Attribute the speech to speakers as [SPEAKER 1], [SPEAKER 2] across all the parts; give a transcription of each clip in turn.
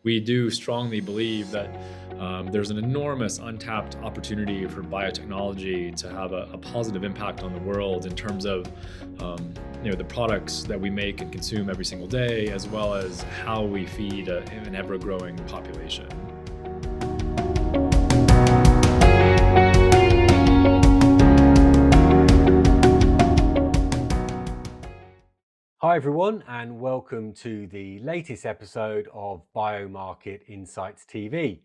[SPEAKER 1] we do strongly believe that there's an enormous untapped opportunity for biotechnology to have a positive impact on the world in terms of the products that we make and consume every single day, as well as how we feed an ever-growing population.
[SPEAKER 2] Hi everyone, and welcome to the latest episode of Biomarket Insights TV.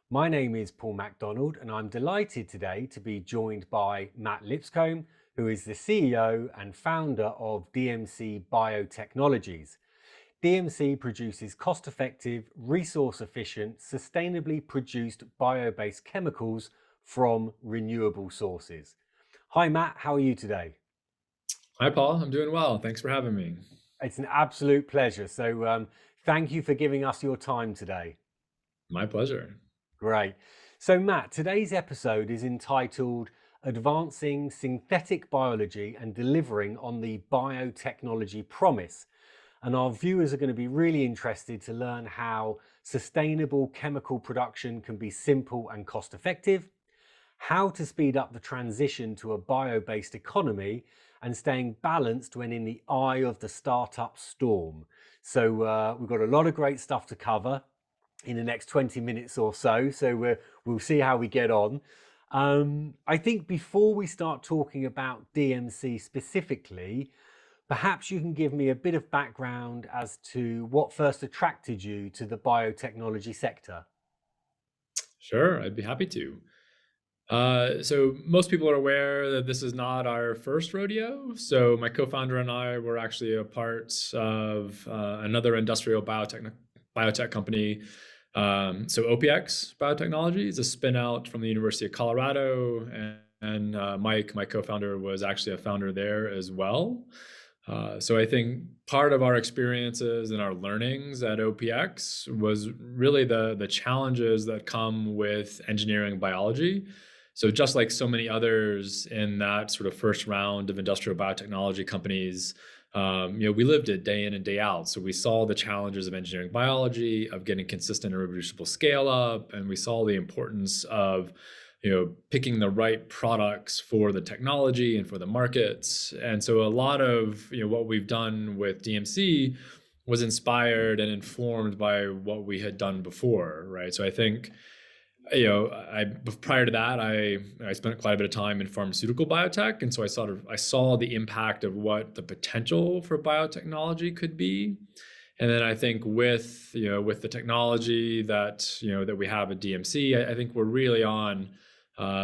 [SPEAKER 2] My name is Paul MacDonald, and I'm delighted today to be joined by Matt Lipscomb, who is the CEO and founder of DMC Biotechnologies. DMC produces cost-effective, resource-efficient, sustainably produced bio-based chemicals from renewable sources. Hi Matt, how are you today?
[SPEAKER 1] Hi, Paul. I'm doing well. Thanks for having me.
[SPEAKER 2] It's an absolute pleasure. So thank you for giving us your time today.
[SPEAKER 1] My pleasure.
[SPEAKER 2] Great. So Matt, today's episode is entitled Advancing Synthetic Biology and Delivering on the Biotechnology Promise. And our viewers are going to be really interested to learn how sustainable chemical production can be simple and cost effective, how to speed up the transition to a bio-based economy, and staying balanced when in the eye of the startup storm. So we've got a lot of great stuff to cover in the next 20 minutes or so. So we'll see how we get on. I think before we start talking about DMC specifically, perhaps you can give me a bit of background as to what first attracted you to the biotechnology sector.
[SPEAKER 1] Sure, I'd be happy to. So most people are aware that this is not our first rodeo. So my co-founder and I were actually a part of another industrial biotech company. So OPX Biotechnology is a spin out from the University of Colorado, and Mike, my co-founder, was actually a founder there as well. So I think part of our experiences and our learnings at OPX was really the challenges that come with engineering biology. So just like so many others in that sort of first round of industrial biotechnology companies, we lived it day in and day out. So we saw the challenges of engineering biology, of getting consistent and reproducible scale up, and we saw the importance of picking the right products for the technology and for the markets. And so a lot of what we've done with DMC was inspired and informed by what we had done before, right? So I think prior to that, I spent quite a bit of time in pharmaceutical biotech, and so I saw the impact of what the potential for biotechnology could be. And then I think with the technology that we have at DMC, I think we're really on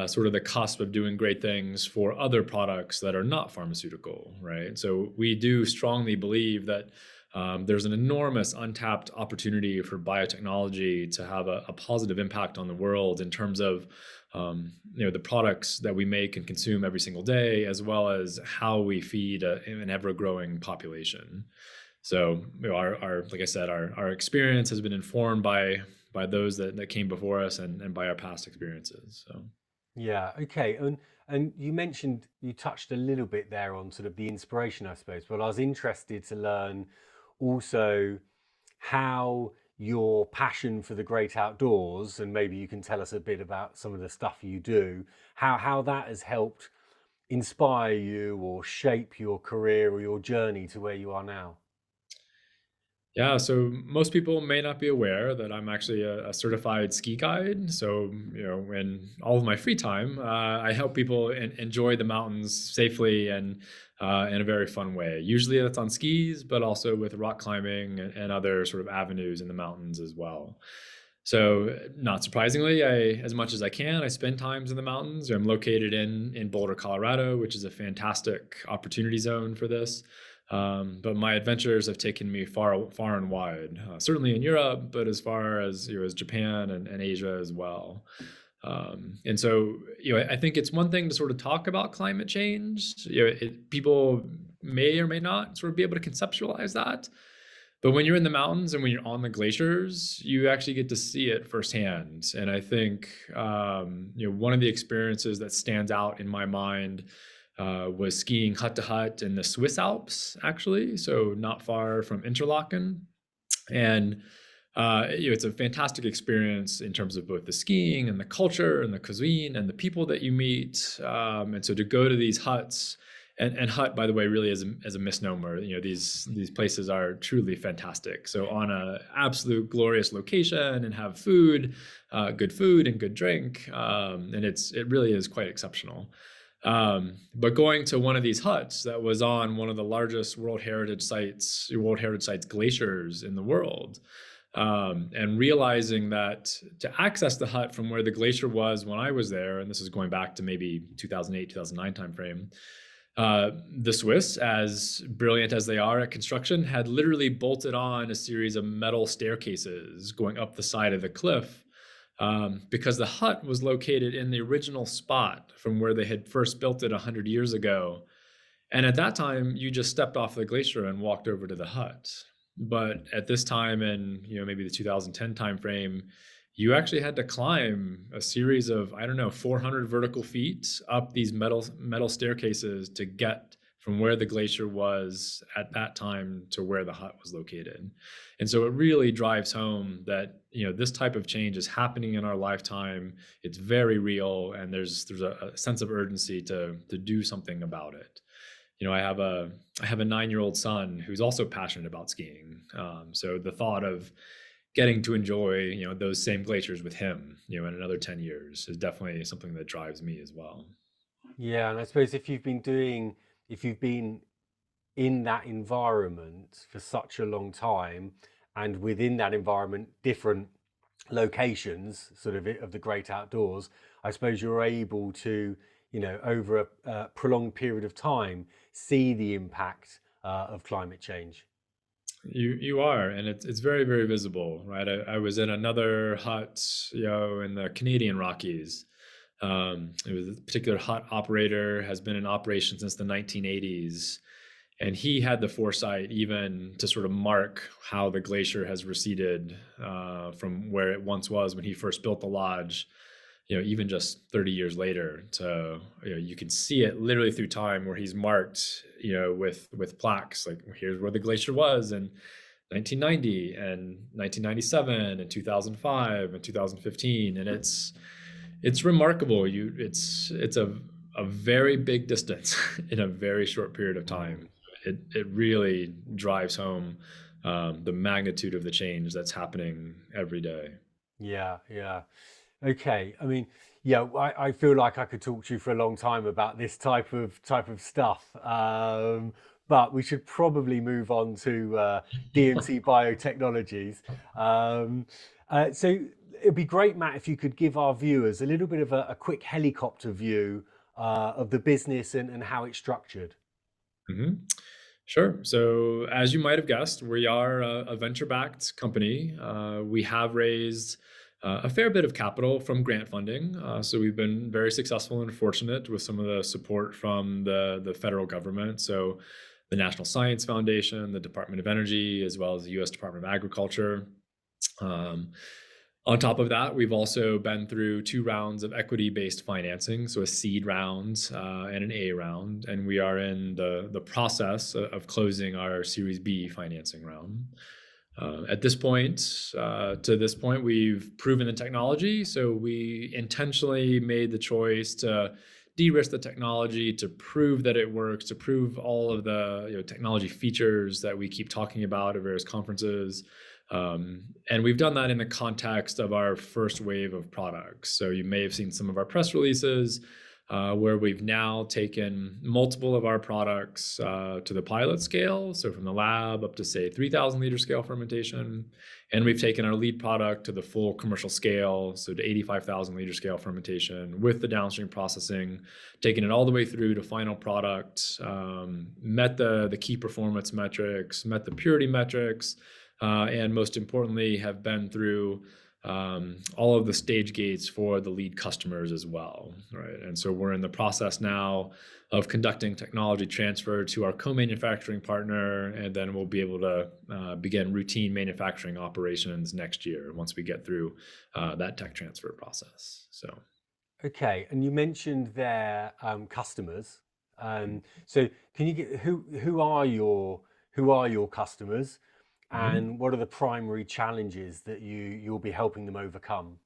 [SPEAKER 1] sort of the cusp of doing great things for other products that are not pharmaceutical, right? So we do strongly believe that there's an enormous untapped opportunity for biotechnology to have a positive impact on the world in terms of the products that we make and consume every single day, as well as how we feed an ever-growing population. So our like I said, our experience has been informed by those that came before us and by our past experiences. So
[SPEAKER 2] Yeah, okay. And you touched a little bit there on sort of the inspiration, I suppose, but I was interested to learn also how your passion for the great outdoors, and maybe you can tell us a bit about some of the stuff you do, how that has helped inspire you or shape your career or your journey to where you are now.
[SPEAKER 1] yeah, so most people may not be aware that I'm actually a certified ski guide. So, in all of my free time, I help people enjoy the mountains safely and in a very fun way. Usually that's on skis, but also with rock climbing and other sort of avenues in the mountains as well. So, not surprisingly, as much as I can, I spend times in the mountains. I'm located in Boulder, Colorado, which is a fantastic opportunity zone for this. But my adventures have taken me far, far and wide. Certainly in Europe, but as far as Japan and Asia as well. And so, I think it's one thing to sort of talk about climate change. People may or may not sort of be able to conceptualize that. But when you're in the mountains and when you're on the glaciers, you actually get to see it firsthand. And I think, one of the experiences that stands out in my mind was skiing hut to hut in the Swiss Alps, actually. So not far from Interlaken. And It's a fantastic experience in terms of both the skiing and the culture and the cuisine and the people that you meet. And so to go to these huts, and hut, by the way, really is a misnomer. These places are truly fantastic. So on a absolute glorious location and have good food and good drink, and it really is quite exceptional. But going to one of these huts that was on one of the largest World Heritage Sites glaciers in the world, and realizing that to access the hut from where the glacier was when I was there, and this is going back to maybe 2008, 2009 timeframe, the Swiss, as brilliant as they are at construction, had literally bolted on a series of metal staircases going up the side of the cliff, because the hut was located in the original spot from where they had first built it 100 years ago. And at that time, you just stepped off the glacier and walked over to the hut. But at this time, in maybe the 2010 timeframe, you actually had to climb a series of, I don't know, 400 vertical feet up these metal staircases to get from where the glacier was at that time to where the hut was located. And so it really drives home that this type of change is happening in our lifetime. It's very real, and there's a sense of urgency to do something about it. I have a 9-year-old son who's also passionate about skiing. So the thought of getting to enjoy, those same glaciers with him, in another 10 years is definitely something that drives me as well.
[SPEAKER 2] Yeah, and I suppose if you've been in that environment for such a long time, and within that environment, different locations, sort of the great outdoors, I suppose you're able to, over a prolonged period of time, see the impact of climate change.
[SPEAKER 1] You are, and it's very, very visible, right? I was in another hut, in the Canadian Rockies. It was a particular hut operator, has been in operation since the 1980s. And he had the foresight even to sort of mark how the glacier has receded from where it once was when he first built the lodge, even just 30 years later. To you can see it literally through time, where he's marked, with plaques like, here's where the glacier was in 1990 and 1997 and 2005 and 2015, and it's remarkable. It's a very big distance in a very short period of time. It really drives home the magnitude of the change that's happening every day.
[SPEAKER 2] Yeah, yeah. Okay. I mean, yeah, I feel like I could talk to you for a long time about this type of stuff. But we should probably move on to DMC Biotechnologies. So it'd be great, Matt, if you could give our viewers a little bit of a quick helicopter view of the business and how it's structured.
[SPEAKER 1] Mhm. Sure. So, as you might have guessed, we are a venture-backed company. We have raised a fair bit of capital from grant funding. So we've been very successful and fortunate with some of the support from the federal government. So the National Science Foundation, the Department of Energy, as well as the U.S. Department of Agriculture. Um, on top of that, we've also been through 2 rounds of equity-based financing, so a seed round and an A round, and we are in the process of closing our Series B financing round. At this point, to this point, we've proven the technology, so we intentionally made the choice to de-risk the technology, to prove that it works, to prove all of the technology features that we keep talking about at various conferences. And we've done that in the context of our first wave of products. So you may have seen some of our press releases where we've now taken multiple of our products to the pilot scale. So from the lab up to, say, 3,000 liter scale fermentation. And we've taken our lead product to the full commercial scale, so to 85,000 liter scale fermentation with the downstream processing, taking it all the way through to final product, met the key performance metrics, met the purity metrics, and most importantly, have been through all of the stage gates for the lead customers as well, right? And so we're in the process now of conducting technology transfer to our co-manufacturing partner, and then we'll be able to begin routine manufacturing operations next year once we get through that tech transfer process. So,
[SPEAKER 2] Okay, and you mentioned their customers. So can you get who are your customers,
[SPEAKER 1] Mhm.
[SPEAKER 2] and what are the primary challenges that you'll be helping them overcome?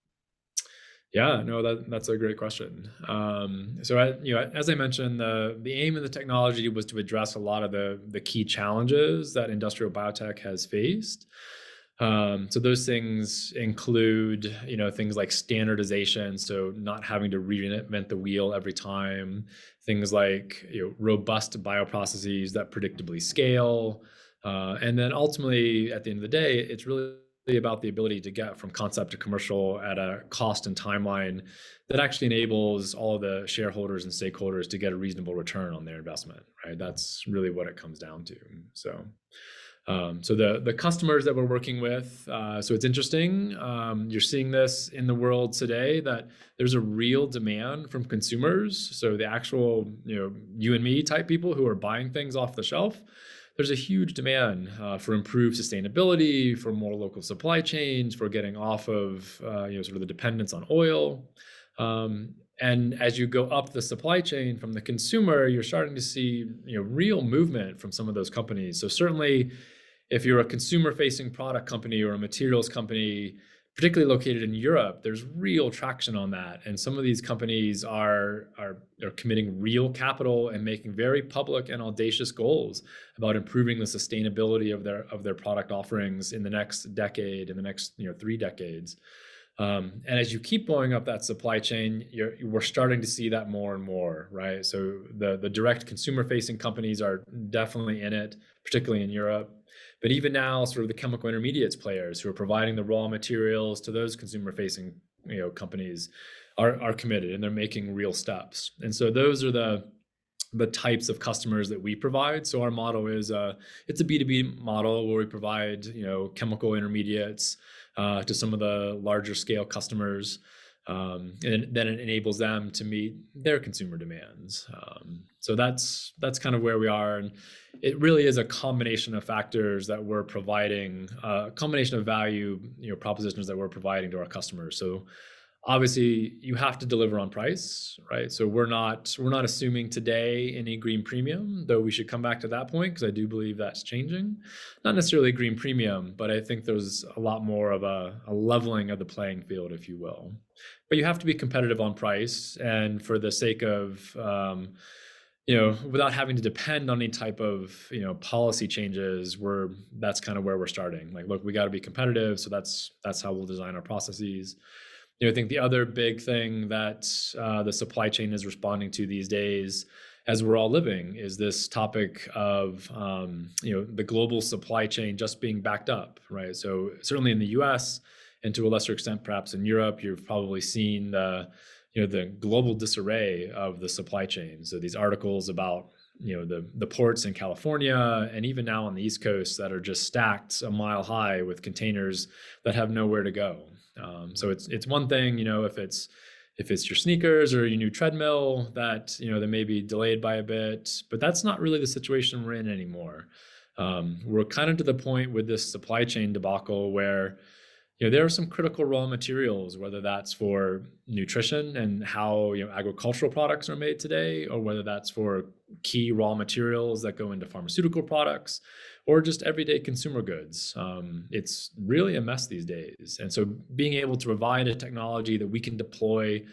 [SPEAKER 1] Yeah, no, that's a great question. As I mentioned, the aim of the technology was to address a lot of the key challenges that industrial biotech has faced. So those things include, things like standardization, so not having to reinvent the wheel every time. Things like, robust bioprocesses that predictably scale, and then ultimately, at the end of the day, it's really about the ability to get from concept to commercial at a cost and timeline that actually enables all of the shareholders and stakeholders to get a reasonable return on their investment, right? That's really what it comes down to. So the customers that we're working with, so it's interesting. You're seeing this in the world today that there's a real demand from consumers. So the actual, you and me type people who are buying things off the shelf. There's a huge demand for improved sustainability, for more local supply chains, for getting off of sort of the dependence on oil. And as you go up the supply chain from the consumer, you're starting to see real movement from some of those companies. So certainly, if you're a consumer-facing product company or a materials company, particularly located in Europe, there's real traction on that. And some of these companies are committing real capital and making very public and audacious goals about improving the sustainability of their product offerings in the next decade, in the next 3 decades. And as you keep going up that supply chain, we're starting to see that more and more, right? So the direct consumer-facing companies are definitely in it, particularly in Europe. But even now, sort of the chemical intermediates players who are providing the raw materials to those consumer-facing, companies are committed, and they're making real steps. And so those are the types of customers that we provide. So our model is it's a B2B model where we provide chemical intermediates to some of the larger scale customers, and then it enables them to meet their consumer demands. So that's kind of where we are, and it really is a combination of factors that we're providing, a combination of value propositions that we're providing to our customers. So obviously, you have to deliver on price, right? So we're not assuming today any green premium, though we should come back to that point because I do believe that's changing. Not necessarily green premium, but I think there's a lot more of a leveling of the playing field, if you will. But you have to be competitive on price, and for the sake of without having to depend on any type of policy changes, that's kind of where we're starting. Like, look, we got to be competitive, so that's how we'll design our processes. I think the other big thing that the supply chain is responding to these days, as we're all living, is this topic of the global supply chain just being backed up, right? So certainly in the U.S. and to a lesser extent, perhaps in Europe, you've probably seen the global disarray of the supply chain. So these articles about the ports in California and even now on the East Coast that are just stacked a mile high with containers that have nowhere to go. So it's one thing, if it's your sneakers or your new treadmill that that may be delayed by a bit, but that's not really the situation we're in anymore. We're kind of to the point with this supply chain debacle where there are some critical raw materials, whether that's for nutrition and how agricultural products are made today, or whether that's for key raw materials that go into pharmaceutical products, or just everyday consumer goods. It's really a mess these days. And so being able to provide a technology that we can deploy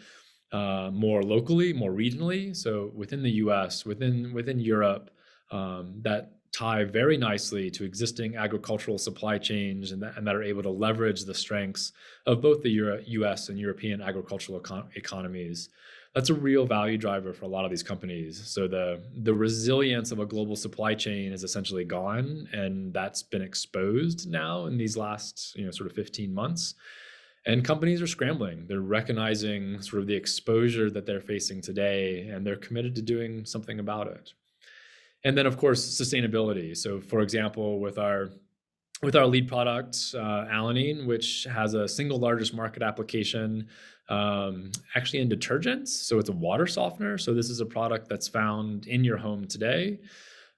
[SPEAKER 1] more locally, more regionally, so within the US, within Europe, that tie very nicely to existing agricultural supply chains and that are able to leverage the strengths of both the US and European agricultural economies. That's a real value driver for a lot of these companies. So the resilience of a global supply chain is essentially gone, and that's been exposed now in these last sort of 15 months. And companies are scrambling. They're recognizing sort of the exposure that they're facing today, and they're committed to doing something about it. And then, of course, sustainability. So, for example, with our lead product, alanine, which has a single largest market application, actually in detergents. So it's a water softener. So this is a product that's found in your home today.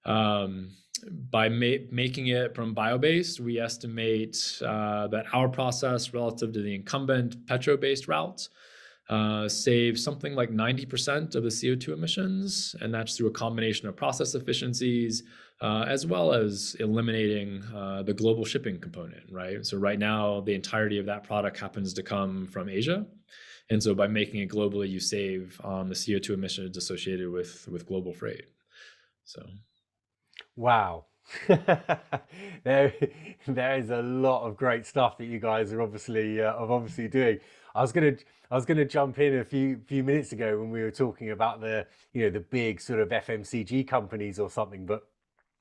[SPEAKER 1] By making it from biobased, we estimate that our process relative to the incumbent petro-based route save something like 90% of the CO2 emissions, and that's through a combination of process efficiencies, as well as eliminating the global shipping component, right? So right now, the entirety of that product happens to come from Asia. And so by making it globally, you save on the CO2 emissions associated with global freight. So
[SPEAKER 2] Wow. there, there is a lot of great stuff that you guys are obviously doing. I was gonna I was gonna jump in a few minutes ago when we were talking about the big sort of FMCG companies or something, but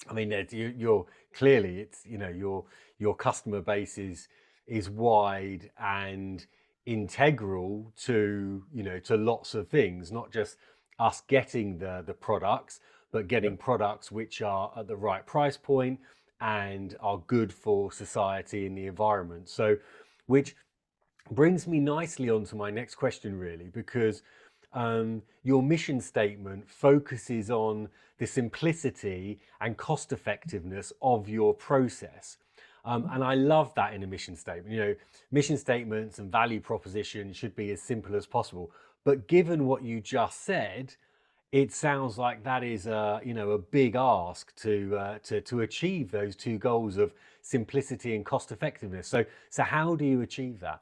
[SPEAKER 2] I mean, you're clearly it's your customer base is wide and integral to to lots of things, not just us getting the products, but getting
[SPEAKER 1] yep.
[SPEAKER 2] products which are at the right price point and are good for society and the environment. So, which brings me nicely on to my next question, really, because your mission statement focuses on the simplicity and cost effectiveness of your process. And I love that in a mission statement. Mission statements and value proposition should be as simple as possible. But given what you just said, it sounds like that is a big ask to achieve those two goals of simplicity and cost effectiveness. So how do you achieve that?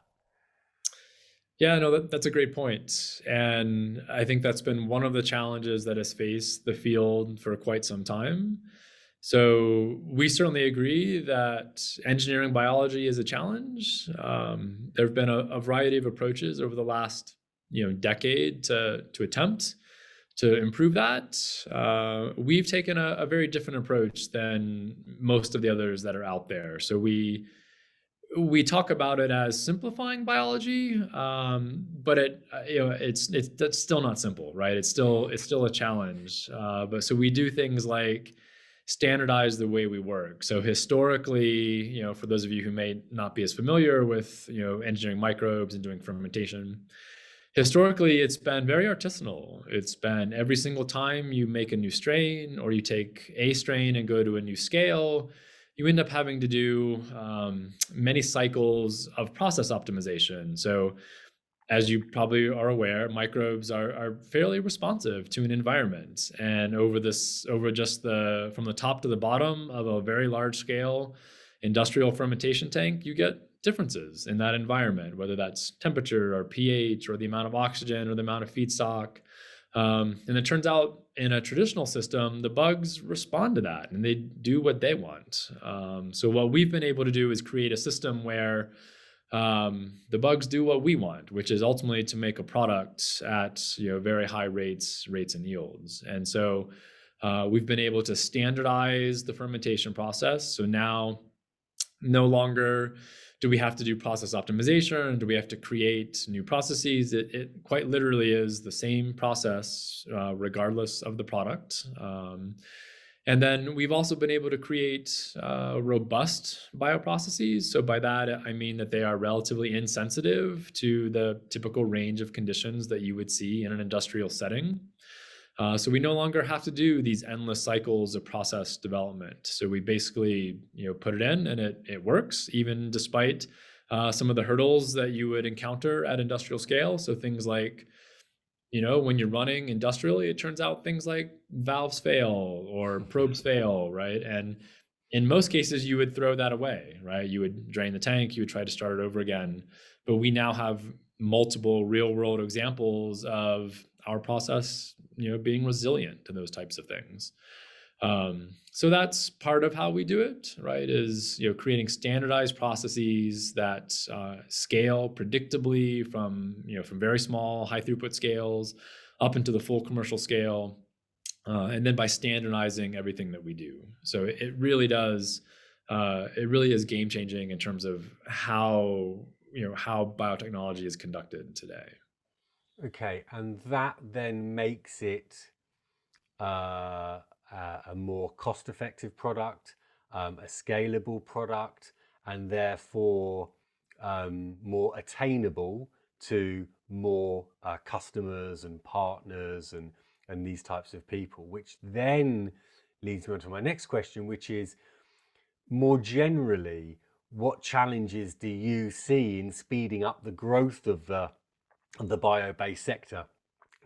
[SPEAKER 1] Yeah, no, that's a great point. And I think that's been one of the challenges that has faced the field for quite some time. So we certainly agree that engineering biology is a challenge. There have been a variety of approaches over the last decade to attempt to improve that. We've taken a very different approach than most of the others that are out there. So we talk about it as simplifying biology, but it's that's still not simple, right? It's still a challenge. But so we do things like standardize the way we work. So historically, for those of you who may not be as familiar with engineering microbes and doing fermentation, historically it's been very artisanal. It's been every single time you make a new strain or you take a strain and go to a new scale, you end up having to do many cycles of process optimization. So as you probably are aware, microbes are fairly responsive to an environment. And over just from the top to the bottom of a very large scale industrial fermentation tank, you get differences in that environment, whether that's temperature or pH or the amount of oxygen or the amount of feedstock. And it turns out in a traditional system, the bugs respond to that and they do what they want. So what we've been able to do is create a system where the bugs do what we want, which is ultimately to make a product at very high rates and yields. And so we've been able to standardize the fermentation process. So now no longer do we have to do process optimization? Do we have to create new processes? It quite literally is the same process, regardless of the product. And then we've also been able to create robust bioprocesses. So by that, I mean that they are relatively insensitive to the typical range of conditions that you would see in an industrial setting. So we no longer have to do these endless cycles of process development. So we basically, put it in and it works, even despite some of the hurdles that you would encounter at industrial scale. So things like, when you're running industrially, it turns out things like valves fail or probes fail, right? And in most cases, you would throw that away, right? You would drain the tank, you would try to start it over again. But we now have multiple real world examples of our process, being resilient to those types of things. So that's part of how we do it, right? Is creating standardized processes that scale predictably from very small high throughput scales up into the full commercial scale, and then by standardizing everything that we do. So it really does. It really is game changing in terms of how how biotechnology is conducted today.
[SPEAKER 2] Okay, and that then makes it uh, a more cost-effective product, a scalable product, and therefore more attainable to more customers and partners and these types of people, which then leads me on to my next question, which is more generally, what challenges do you see in speeding up the growth of the the bio-based sector.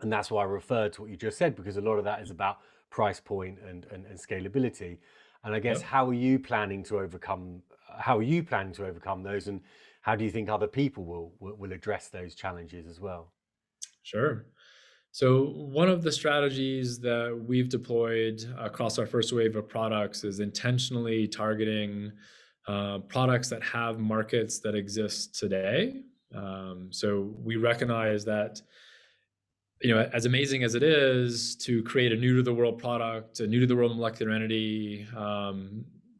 [SPEAKER 2] And that's why I referred to what you just said, because a lot of that is about price point and scalability. And I guess,
[SPEAKER 1] Yep.
[SPEAKER 2] how are you planning to overcome those, and how do you think other people will address those challenges as well?
[SPEAKER 1] Sure. So, one of the strategies that we've deployed across our first wave of products is intentionally targeting products that have markets that exist today. So, we recognize that, as amazing as it is to create a new to the world product, a new to the world molecular entity,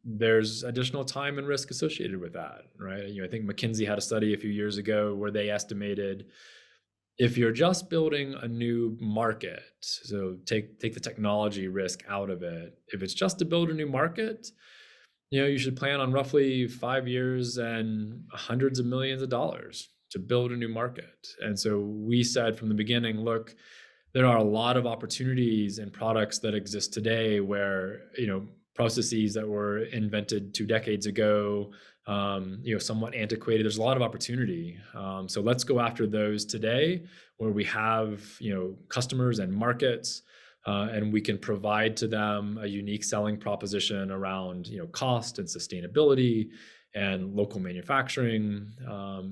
[SPEAKER 1] there's additional time and risk associated with that, right? I think McKinsey had a study a few years ago where they estimated if you're just building a new market, so take the technology risk out of it. If it's just to build a new market, you should plan on roughly 5 years and hundreds of millions of dollars to build a new market. And so we said from the beginning, look, there are a lot of opportunities and products that exist today where, processes that were invented 2 decades ago, somewhat antiquated. There's a lot of opportunity. So let's go after those today where we have, customers and markets, and we can provide to them a unique selling proposition around, cost and sustainability and local manufacturing.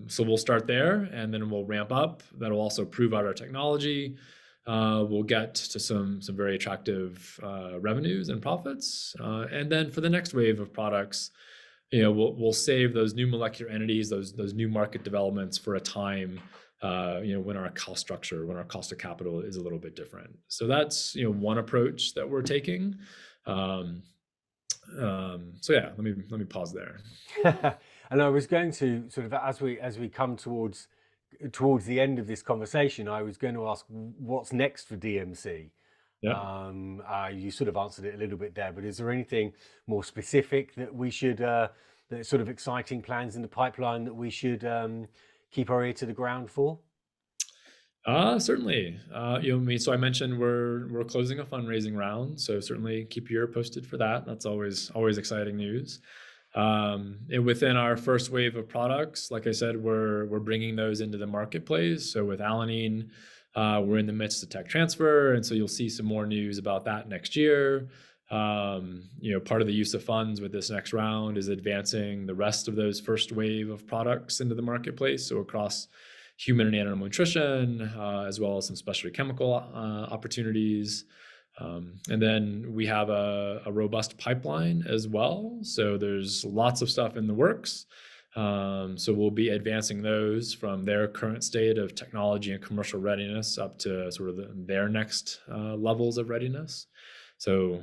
[SPEAKER 1] So we'll start there and then we'll ramp up. That'll also prove out our technology. We'll get to some very attractive revenues and profits, and then for the next wave of products, we'll save those new molecular entities, those new market developments for a time, when our cost structure, when our cost of capital is a little bit different. So that's one approach that we're taking. So yeah, let me pause there.
[SPEAKER 2] And I was going to sort of, as we come towards the end of this conversation, I was going to ask what's next for DMC.
[SPEAKER 1] Yeah.
[SPEAKER 2] You sort of answered it a little bit there, but is there anything more specific that we should, that sort of exciting plans in the pipeline that we should keep our ear to the ground for?
[SPEAKER 1] Certainly. So I mentioned we're closing a fundraising round, so certainly keep your ear posted for that. That's always exciting news. And within our first wave of products, like I said, we're bringing those into the marketplace. So with alanine, we're in the midst of tech transfer, and so you'll see some more news about that next year. Part of the use of funds with this next round is advancing the rest of those first wave of products into the marketplace. So across human and animal nutrition, as well as some specialty chemical opportunities. And then we have a robust pipeline as well. So there's lots of stuff in the works. So we'll be advancing those from their current state of technology and commercial readiness up to sort of their next levels of readiness. So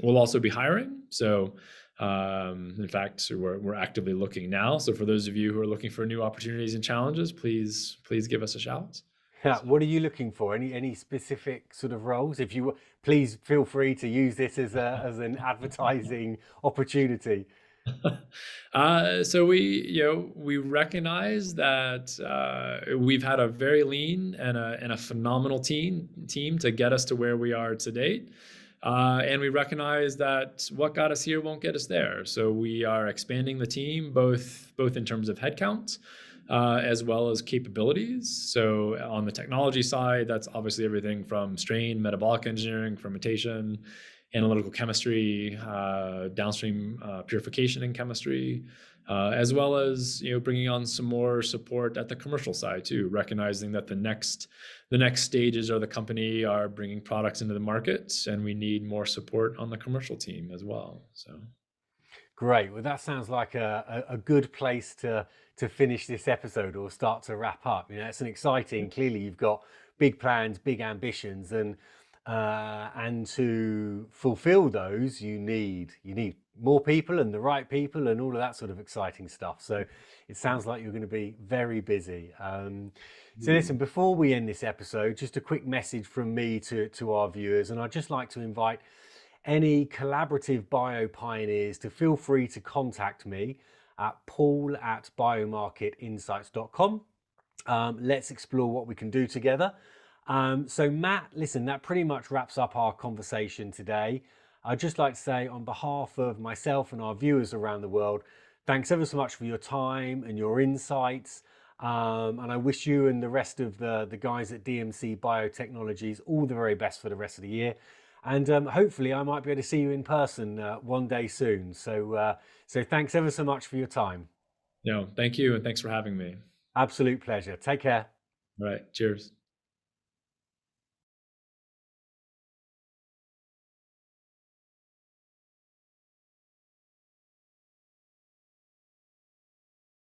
[SPEAKER 1] we'll also be hiring. So in fact, we're actively looking now. So for those of you who are looking for new opportunities and challenges, please give us a shout.
[SPEAKER 2] Yeah, what are you looking for? Any specific sort of roles? If you please feel free to use this as an advertising opportunity.
[SPEAKER 1] So we recognize that we've had a very lean and a phenomenal team to get us to where we are to date. And we recognize that what got us here won't get us there. So we are expanding the team both in terms of headcount, as well as capabilities. So on the technology side, that's obviously everything from strain, metabolic engineering, fermentation, analytical chemistry, downstream purification and chemistry, as well as bringing on some more support at the commercial side too, recognizing that the next stages of the company are bringing products into the market, and we need more support on the commercial team as well. So.
[SPEAKER 2] Great. Well, that sounds like a good place to finish this episode or start to wrap up. It's an exciting. Clearly, you've got big plans, big ambitions, and to fulfill those, you need more people and the right people and all of that sort of exciting stuff. So it sounds like you're going to be very busy. So listen, before we end this episode, just a quick message from me to our viewers, and I'd just like to invite any collaborative bio pioneers to feel free to contact me at paul@biomarketinsights.com. Let's explore what we can do together. So Matt, listen, that pretty much wraps up our conversation today. I'd just like to say on behalf of myself and our viewers around the world, thanks ever so much for your time and your insights. And I wish you and the rest of the guys at DMC Biotechnologies all the very best for the rest of the year. And hopefully I might be able to see you in person one day soon. So thanks ever so much for your time.
[SPEAKER 1] Thank you, and thanks for having me.
[SPEAKER 2] Absolute pleasure. Take care.
[SPEAKER 1] All right, cheers.